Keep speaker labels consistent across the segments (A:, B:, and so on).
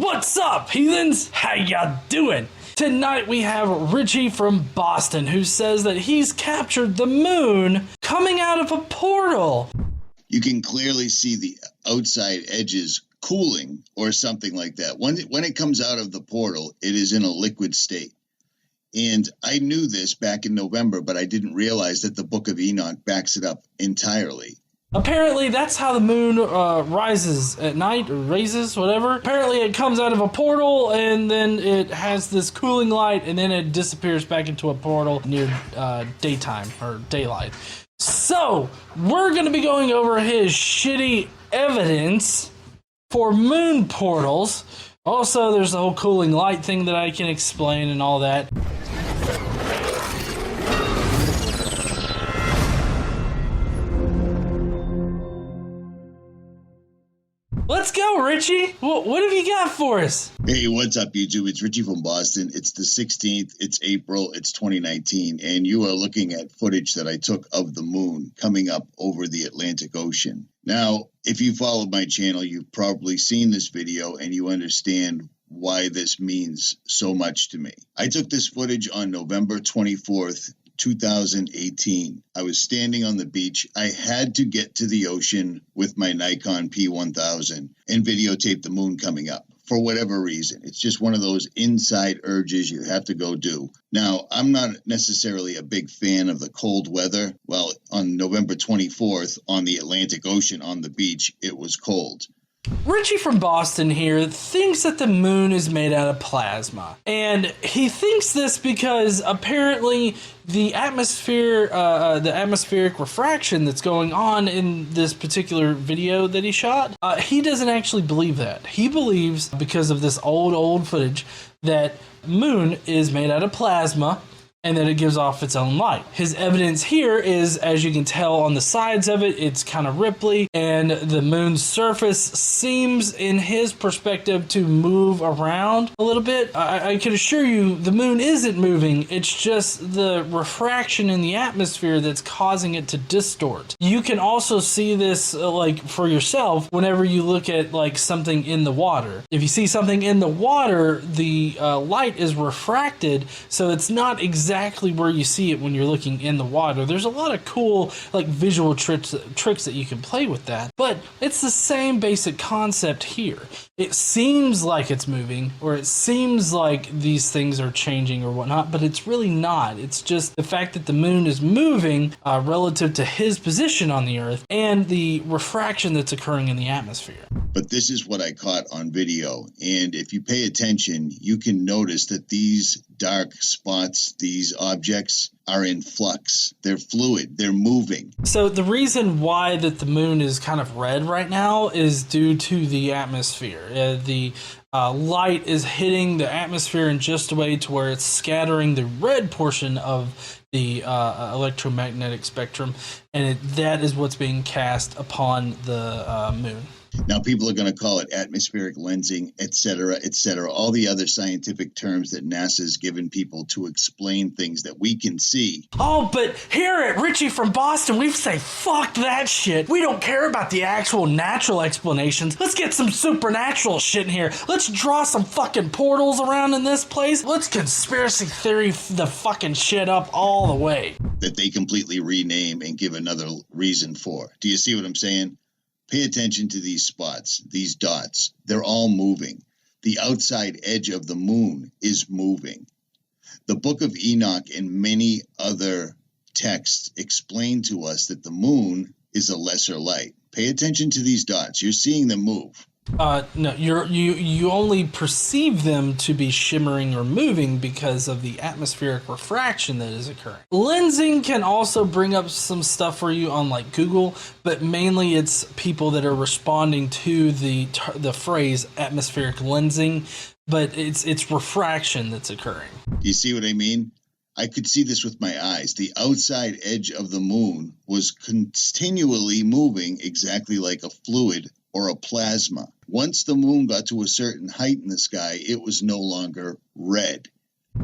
A: What's up, heathens? How ya doing? Tonight we have Richie from Boston, who says that he's captured the moon coming out of a portal.
B: You can clearly see the outside edges cooling or something like that. When it comes out of the portal, it is in a liquid state. And I knew this back in November, but I didn't realize that the Book of Enoch backs it up entirely.
A: Apparently, that's how the moon rises at night, or raises, whatever. Apparently, it comes out of a portal, and then it has this cooling light, and then it disappears back into a portal near daytime, or daylight. So, we're going to be going over his shitty evidence for moon portals. Also, there's the whole cooling light thing that I can explain and all that. Let's go, Richie. What have you got for us?
B: Hey, what's up, YouTube? It's Richie from Boston. It's the 16th. It's April. It's 2019. And you are looking at footage that I took of the moon coming up over the Atlantic Ocean. Now, if you followed my channel, you've probably seen this video and you understand why this means so much to me. I took this footage on November 24th, 2018. I was standing on the beach. I had to get to the ocean with my Nikon P1000 and videotape the moon coming up for whatever reason. It's just one of those inside urges you have to go do. Now, I'm not necessarily a big fan of the cold weather. Well, on November 24th on the Atlantic Ocean on the beach, it was cold.
A: Richie from Boston here thinks that the moon is made out of plasma. And he thinks this because apparently the atmospheric refraction that's going on in this particular video that he shot, he doesn't actually believe that. He believes, because of this old footage, that moon is made out of plasma and that it gives off its own light. His evidence here is, as you can tell on the sides of it, it's kind of ripply, and the moon's surface seems, in his perspective, to move around a little bit. I can assure you the moon isn't moving, it's just the refraction in the atmosphere that's causing it to distort. You can also see this for yourself whenever you look at something in the water. If you see something in the water, the light is refracted, so it's not exactly where you see it when you're looking in the water. There's a lot of cool visual tricks that you can play with that, but it's the same basic concept here. It seems like it's moving, or it seems like these things are changing or whatnot, but it's really not. It's just the fact that the moon is moving relative to his position on the earth and the refraction that's occurring in the atmosphere.
B: But this is what I caught on video, and if you pay attention, you can notice that these dark spots, these objects, are in flux. They're fluid. They're moving.
A: So the reason why that the moon is kind of red right now is due to the atmosphere. The light is hitting the atmosphere in just a way to where it's scattering the red portion of the electromagnetic spectrum, and that is what's being cast upon the moon.
B: Now, people are going to call it atmospheric lensing, etc., all the other scientific terms that NASA's given people to explain things that we can see.
A: Oh, but here at Richie from Boston, we say, fuck that shit. We don't care about the actual natural explanations. Let's get some supernatural shit in here. Let's draw some fucking portals around in this place. Let's conspiracy theory the fucking shit up all the way.
B: That they completely rename and give another reason for. Do you see what I'm saying? Pay attention to these spots, these dots. They're all moving. The outside edge of the moon is moving. The Book of Enoch and many other texts explain to us that the moon is a lesser light. Pay attention to these dots. You're seeing them move.
A: No, you only perceive them to be shimmering or moving because of the atmospheric refraction that is occurring. Lensing can also bring up some stuff for you on Google, but mainly it's people that are responding to the phrase atmospheric lensing, but it's refraction that's occurring.
B: Do you see what I mean? I could see this with my eyes. The outside edge of the moon was continually moving exactly like a fluid or a plasma. Once the moon got to a certain height in the sky, it was no longer red.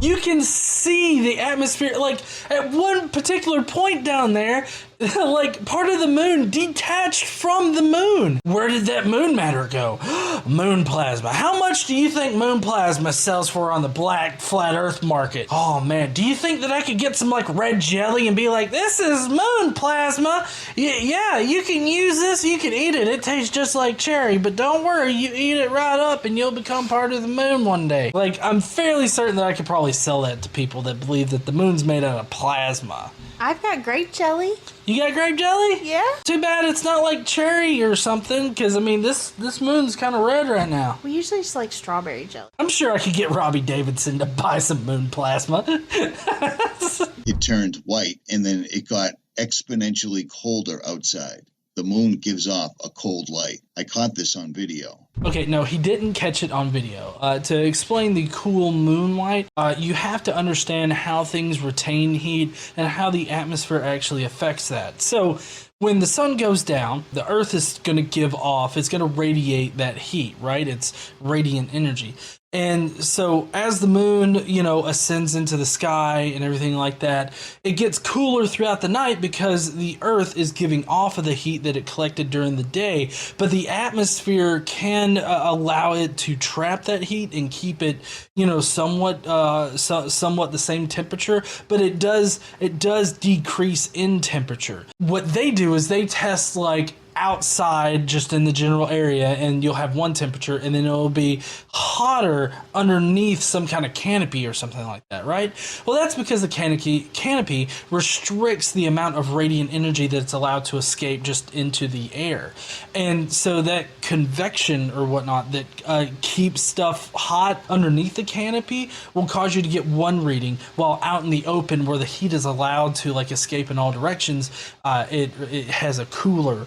A: You can see the atmosphere, like, at one particular point down there, like, part of the moon detached from the moon. Where did that moon matter go? Moon plasma. How much do you think moon plasma sells for on the black flat earth market? Oh, man, do you think that I could get some, like, red jelly and be like, this is moon plasma? Yeah, you can use this, you can eat it. It tastes just like cherry, but don't worry, you eat it right up and you'll become part of the moon one day. Like, I'm fairly certain that I could probably sell that to people that believe that the moon's made out of plasma.
C: I've got grape jelly.
A: You got grape jelly?
C: Yeah.
A: Too bad it's not like cherry or something, because, I mean, this moon's kind of red right now.
C: We usually just like strawberry jelly.
A: I'm sure I could get Robbie Davidson to buy some moon plasma.
B: It turned white, and then it got exponentially colder outside. The moon gives off a cold light. I caught this on video.
A: Okay, no, he didn't catch it on video. To explain the cool moonlight, you have to understand how things retain heat and how the atmosphere actually affects that. So, when the sun goes down, the earth is going to give off, it's going to radiate that heat, right? It's radiant energy. And so as the moon, ascends into the sky and everything like that, it gets cooler throughout the night because the earth is giving off of the heat that it collected during the day. But the atmosphere can allow it to trap that heat and keep it, somewhat the same temperature. But it does decrease in temperature. What they do is they test like outside just in the general area, and you'll have one temperature, and then it'll be hotter underneath some kind of canopy or something like that, right? Well, that's because the canopy restricts the amount of radiant energy that's allowed to escape just into the air. And so that convection or whatnot that keeps stuff hot underneath the canopy will cause you to get one reading, while out in the open where the heat is allowed to like escape in all directions, it has a cooler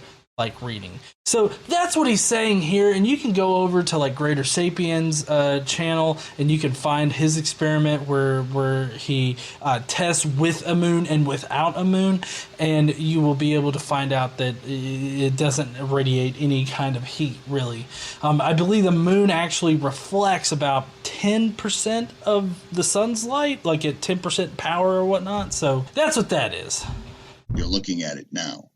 A: reading. So that's what he's saying here, and you can go over to like Greater Sapiens channel, and you can find his experiment where he tests with a moon and without a moon, and you will be able to find out that it doesn't radiate any kind of heat, really. I believe the moon actually reflects about 10% of the sun's light, like at 10% power or whatnot, so that's what that is.
B: You're looking at it now.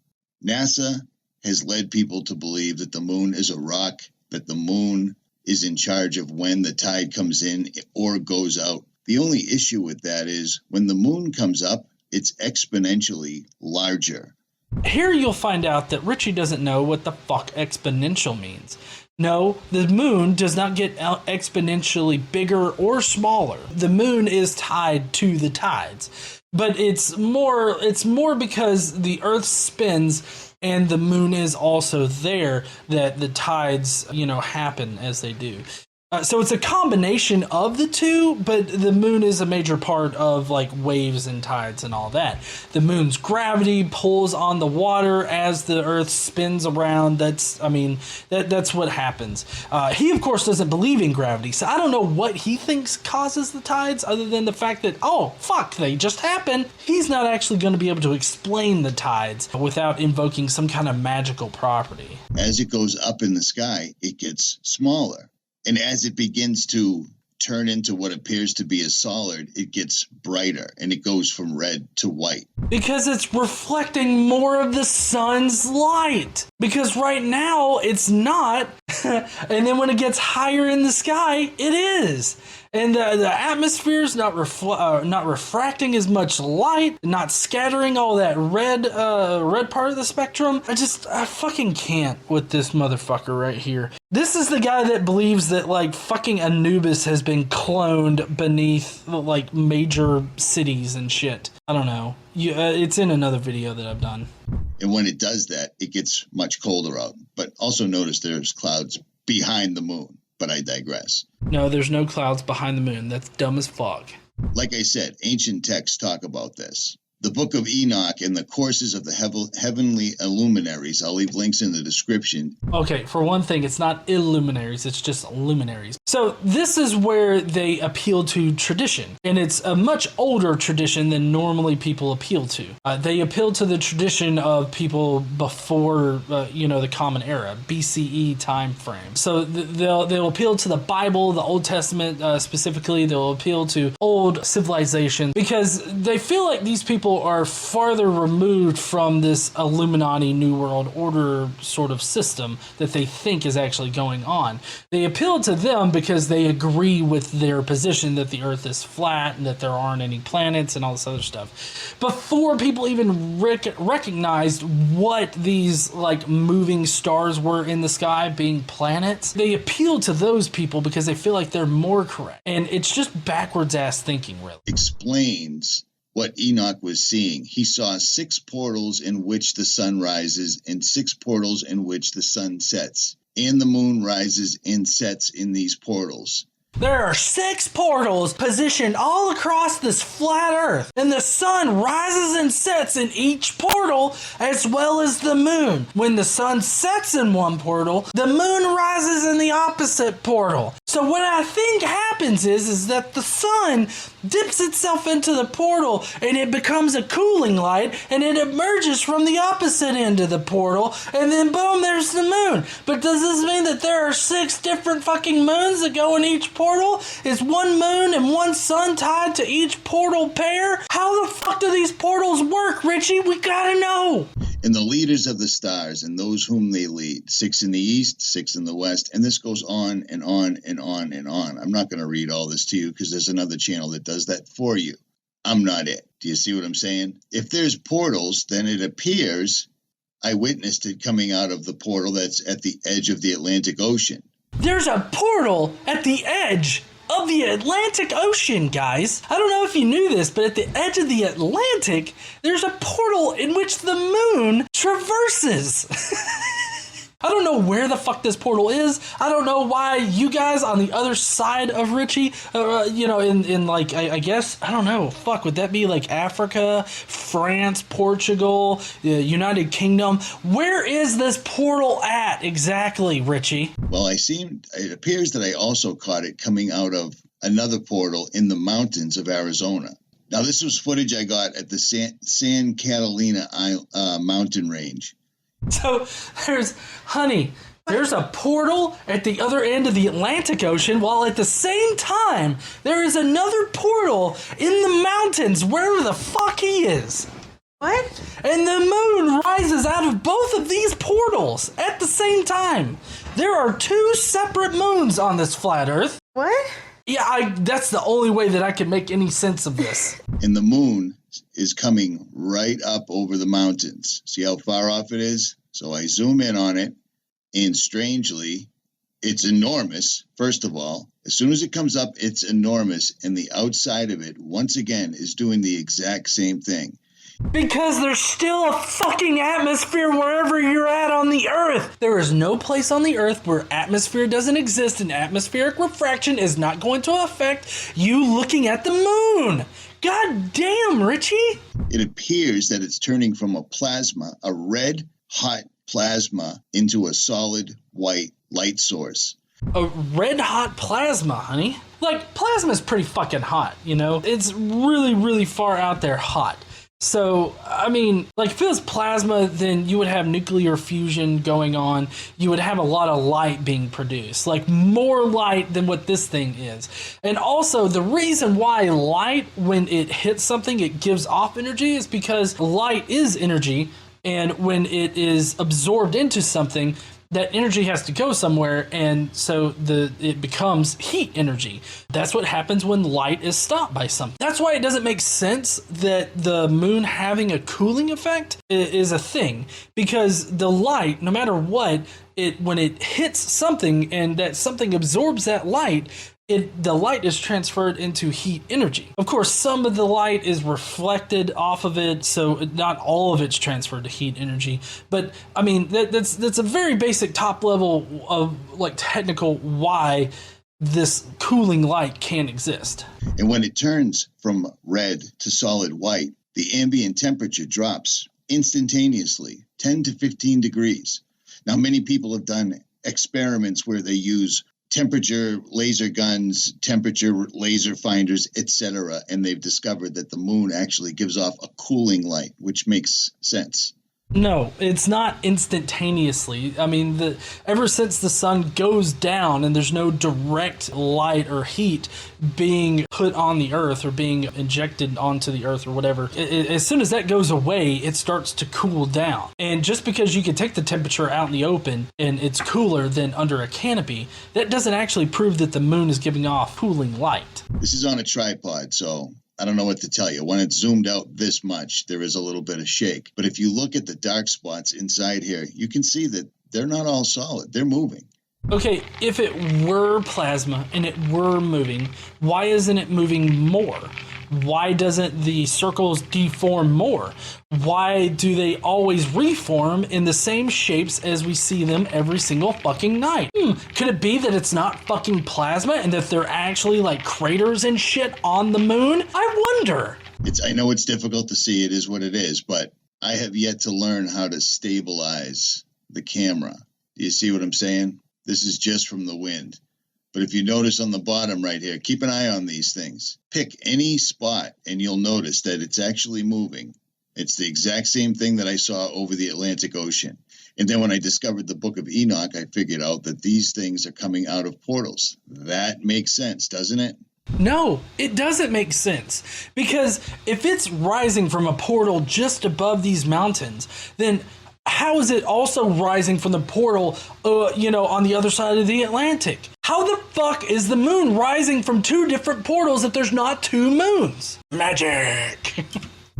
B: NASA has led people to believe that the moon is a rock, that the moon is in charge of when the tide comes in or goes out. The only issue with that is when the moon comes up, it's exponentially larger.
A: Here you'll find out that Richie doesn't know what the fuck exponential means. No, the moon does not get exponentially bigger or smaller. The moon is tied to the tides. But it's more because the Earth spins and the moon is also there that the tides, happen as they do. So it's a combination of the two, but the moon is a major part of like waves and tides and all that. The moon's gravity pulls on the water as the earth spins around. That's what happens. He of course doesn't believe in gravity, so I don't know what he thinks causes the tides other than the fact that, oh, fuck, they just happen. He's not actually going to be able to explain the tides without invoking some kind of magical property.
B: As it goes up in the sky, it gets smaller. And as it begins to turn into what appears to be a solid, it gets brighter and it goes from red to white.
A: Because it's reflecting more of the sun's light. Because right now it's not. And then when it gets higher in the sky, it is. And the atmosphere is not refracting as much light, not scattering all that red part of the spectrum. I fucking can't with this motherfucker right here. This is the guy that believes that like fucking Anubis has been cloned beneath like major cities and shit. I don't know. It's in another video that I've done.
B: And when it does that, it gets much colder out. But also notice there's clouds behind the moon. But I digress.
A: No, there's no clouds behind the moon. That's dumb as fuck.
B: Like I said, ancient texts talk about this. the Book of Enoch and the courses of the heavenly illuminaries. I'll leave links in the description.
A: Okay, for one thing, it's not illuminaries, it's just luminaries. So this is where they appeal to tradition, and it's a much older tradition than normally people appeal to. They appeal to the tradition of people before, the Common Era, BCE time frame. So they'll appeal to the Bible, the Old Testament specifically. They'll appeal to old civilization because they feel like these people are farther removed from this Illuminati New World Order sort of system that they think is actually going on. They appeal to them because they agree with their position that the Earth is flat and that there aren't any planets and all this other stuff. Before people even recognized what these like moving stars were in the sky being planets, they appeal to those people because they feel like they're more correct. And it's just backwards ass thinking, really.
B: Explains what Enoch was seeing. He saw 6 portals in which the sun rises and 6 portals in which the sun sets. And the moon rises and sets in these portals.
A: There are 6 portals positioned all across this flat Earth, and the sun rises and sets in each portal as well as the moon. When the sun sets in one portal, the moon rises in the opposite portal. So what I think happens is that the sun dips itself into the portal and it becomes a cooling light and it emerges from the opposite end of the portal, and then boom, there's the moon. But does this mean that there are 6 different fucking moons that go in each portal? Is one moon and one sun tied to each portal pair? How the fuck do these portals work, Richie? We gotta know.
B: And the leaders of the stars and those whom they lead, 6 in the east, 6 in the west, and this goes on and on and on and on. I'm not going to read all this to you because there's another channel that does that for you. I'm not it. Do you see what I'm saying? If there's portals, then it appears I witnessed it coming out of the portal that's at the edge of the Atlantic Ocean.
A: There's a portal at the edge of the Atlantic Ocean, guys. I don't know if you knew this, but at the edge of the Atlantic, there's a portal in which the moon traverses. I don't know where the fuck this portal is. I don't know why you guys on the other side of Richie, in like, I guess, I don't know. Fuck, would that be like Africa, France, Portugal, the United Kingdom? Where is this portal at exactly, Richie?
B: Well, it appears that I also caught it coming out of another portal in the mountains of Arizona. Now, this was footage I got at the San Catalina mountain range.
A: So there's a portal at the other end of the Atlantic Ocean, while at the same time, there is another portal in the mountains wherever the fuck he is.
C: What?
A: And the moon rises out of both of these portals at the same time. There are 2 separate moons on this flat Earth.
C: What?
A: Yeah, that's the only way that I can make any sense of this.
B: And the moon is coming right up over the mountains. See how far off it is? So I zoom in on it, and strangely, it's enormous. First of all, as soon as it comes up, it's enormous, and the outside of it, once again, is doing the exact same thing.
A: Because there's still a fucking atmosphere wherever you're at on the Earth. There is no place on the Earth where atmosphere doesn't exist, and atmospheric refraction is not going to affect you looking at the moon. God damn, Richie.
B: It appears that it's turning from a plasma, a red, hot plasma, into a solid white light source.
A: A red hot plasma, honey. Like, plasma is pretty fucking hot, you know? It's really, really far out there hot. So, I mean, like, if it was plasma, then you would have nuclear fusion going on. You would have a lot of light being produced, like more light than what this thing is. And also, the reason why light, when it hits something, it gives off energy is because light is energy. And when it is absorbed into something, that energy has to go somewhere, and so it becomes heat energy. That's what happens when light is stopped by something. That's why it doesn't make sense that the moon having a cooling effect is a thing, because the light, no matter what, when it hits something and that something absorbs that light, the light is transferred into heat energy. Of course, some of the light is reflected off of it, so not all of it's transferred to heat energy. But I mean, that's a very basic top level of like technical why this cooling light can exist.
B: And when it turns from red to solid white, the ambient temperature drops instantaneously, 10 to 15 degrees. Now, many people have done experiments where they use temperature laser guns, temperature laser finders, etc., and they've discovered that the moon actually gives off a cooling light, which makes sense.
A: No, it's not instantaneously. I mean, ever since the sun goes down and there's no direct light or heat being put on the earth or being injected onto the earth or whatever, as soon as that goes away, it starts to cool down. And just because you can take the temperature out in the open and it's cooler than under a canopy, that doesn't actually prove that the moon is giving off cooling light.
B: This is on a tripod, so I don't know what to tell you. When it's zoomed out this much, there is a little bit of shake. But if you look at the dark spots inside here, you can see that they're not all solid. They're moving.
A: Okay, if it were plasma and it were moving, why isn't it moving more? Why doesn't the circles deform more? Why do they always reform in the same shapes as we see them every single fucking night? Could it be that it's not fucking plasma and that they're actually like craters and shit on the moon? I wonder.
B: I know it's difficult to see. It is what it is, but I have yet to learn how to stabilize the camera. Do you see what I'm saying? This is just from the wind. But if you notice on the bottom right here, keep an eye on these things. Pick any spot and you'll notice that it's actually moving. It's the exact same thing that I saw over the Atlantic Ocean. And then when I discovered the Book of Enoch, I figured out that these things are coming out of portals. That makes sense, doesn't it?
A: No, it doesn't make sense. Because if it's rising from a portal just above these mountains, then how is it also rising from the portal, on the other side of the Atlantic? How the fuck is the moon rising from two different portals if there's not two moons? Magic.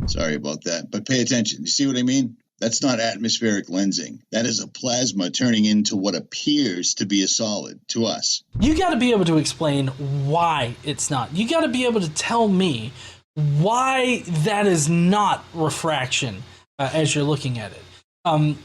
B: Sorry about that, but pay attention. You see what I mean? That's not atmospheric lensing. That is a plasma turning into what appears to be a solid to us.
A: You got to be able to explain why it's not. You got to be able to tell me why that is not refraction as you're looking at it.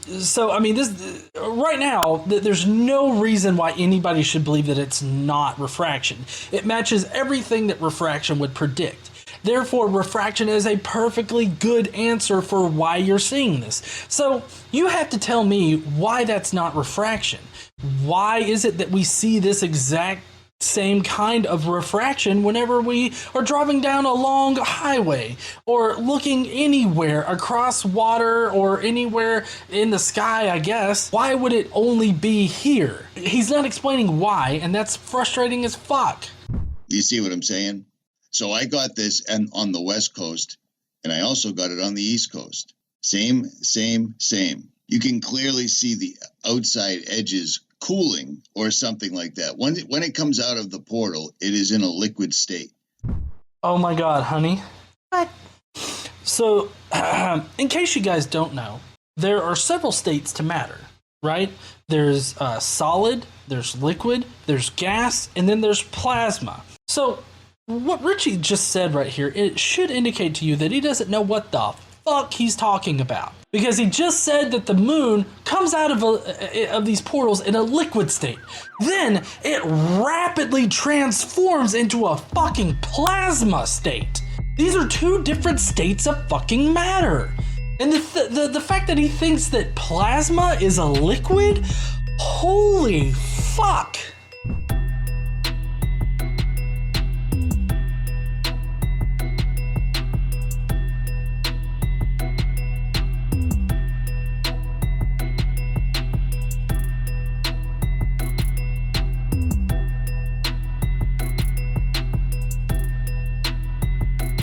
A: This right now, there's no reason why anybody should believe that it's not refraction. It matches everything that refraction would predict. Therefore, refraction is a perfectly good answer for why you're seeing this. So you have to tell me why that's not refraction. Why is it that we see this exact same kind of refraction whenever we are driving down a long highway or looking anywhere across water or anywhere in the sky, I guess? Why would it only be here? He's not explaining why, and that's frustrating as fuck.
B: You see what I'm saying? So I got this on the West Coast, and I also got it on the East Coast. Same. You can clearly see the outside edges cooling or something like that. When it comes out of the portal, it is in a liquid state.
A: Oh my god, honey.
C: What?
A: So, in case you guys don't know, there are several states to matter, right? There's solid, there's liquid, there's gas, and then there's plasma. So, what Richie just said right here, it should indicate to you that he doesn't know what the fuck he's talking about. Because he just said that the moon comes out of these portals in a liquid state. Then it rapidly transforms into a fucking plasma state. These are two different states of fucking matter. And the fact that he thinks that plasma is a liquid, holy fuck.